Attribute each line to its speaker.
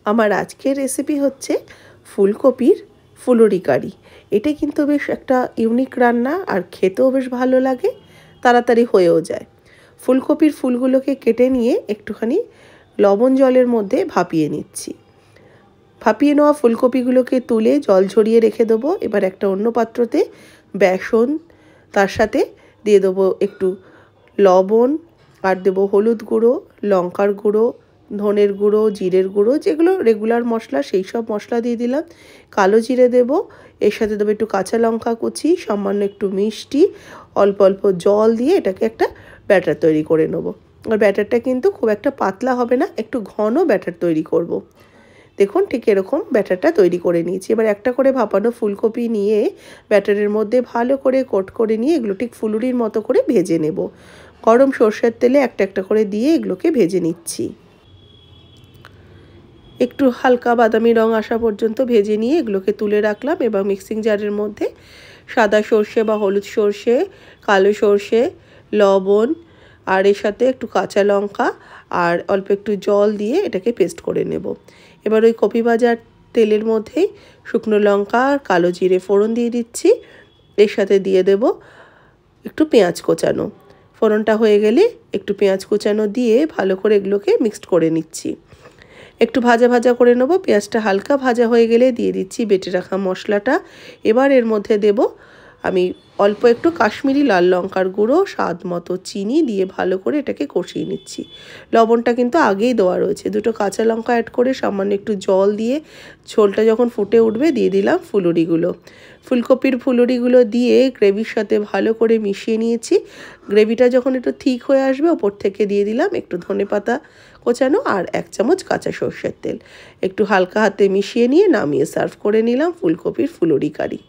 Speaker 1: আমার আজকের রেসিপি হচ্ছে ফুলকপির ফুলুরি কারি। এটা কিন্তু বেশ একটা ইউনিক রান্না, আর খেতেও বেশ ভালো লাগে, তাড়াতাড়ি হয়েও যায়। ফুলকপির ফুলগুলোকে কেটে নিয়ে একটুখানি লবণ জলের মধ্যে ভাপিয়ে নিচ্ছি। ভাপিয়ে নেওয়া ফুলকপিগুলোকে তুলে জল ঝরিয়ে রেখে দেবো। এবার একটা অন্য পাত্রতে বেসন, তার সাথে দিয়ে দেবো একটু লবণ, আর দেবো হলুদ গুঁড়ো, লঙ্কার গুঁড়ো, ধনের গুঁড়ো, জিরের গুঁড়ো, যেগুলো রেগুলার মশলা সেই সব মশলা দিয়ে দিলাম। কালো জিরে দেবো, এর সাথে দেবো একটু কাঁচা লঙ্কা কুচি, সামান্য একটু মিষ্টি, অল্প অল্প জল দিয়ে এটাকে একটা ব্যাটার তৈরি করে নেবো। আর ব্যাটারটা কিন্তু খুব একটা পাতলা হবে না, একটু ঘন ব্যাটার তৈরি করব। দেখুন ঠিক এরকম ব্যাটারটা তৈরি করে নিয়েছি। এবার একটা করে ভাপানো ফুলকপি নিয়ে ব্যাটারের মধ্যে ভালো করে কোট করে নিয়ে এগুলো ঠিক ফুলুরির মতো করে ভেজে নেব। গরম সর্ষের তেলে একটা একটা করে দিয়ে এগুলোকে ভেজে নিচ্ছি। একটু হালকা বাদামি রং আসা পর্যন্ত ভেজে নিয়ে এগুলোকে তুলে রাখলাম। এবং মিক্সিং জারের মধ্যে সাদা সর্ষে বা হলুদ সর্ষে, কালো সর্ষে, লবণ, আর এর সাথে একটু কাঁচা লঙ্কা আর অল্প একটু জল দিয়ে এটাকে পেস্ট করে নেব। এবার ওই কপি ভাজার তেলের মধ্যেই শুকনো লঙ্কা আর কালো জিরে ফোড়ন দিয়ে দিচ্ছি। এর সাথে দিয়ে দেব একটু পেঁয়াজ কোচানো। ফোড়নটা হয়ে গেলে একটু পেঁয়াজ কুচানো দিয়ে ভালো করে এগুলোকে মিক্সড করে নিচ্ছি। একটু ভাজা ভাজা করে নেব। পেঁয়াজটা হালকা ভাজা হয়ে গেলে দিয়ে দিচ্ছি বেটে রাখা মশলাটা। এবার এর মধ্যে দেব আমি অল্প একটু কাশ্মীরি লাল লঙ্কার গুঁড়ো, স্বাদ মতো চিনি দিয়ে ভালো করে এটাকে কষিয়ে নিচ্ছি। লবণটা কিন্তু আগেই দেওয়া রয়েছে। দুটো কাঁচা লঙ্কা অ্যাড করে সামান্য একটু জল দিয়ে ঝোলটা যখন ফুটে উঠবে দিয়ে দিলাম ফুলুরিগুলো। ফুলকপির ফুলুরিগুলো দিয়ে গ্রেভির সাথে ভালো করে মিশিয়ে নিয়েছি। গ্রেভিটা যখন একটু ঠিক হয়ে আসবে ওপর থেকে দিয়ে দিলাম একটু ধনেপাতা কোচানো আর 1 চামচ কাঁচা সর্ষের তেল। একটু হালকা হাতে মিশিয়ে নিয়ে নামিয়ে সার্ভ করে নিলাম ফুলকপির ফুলুরি কারি।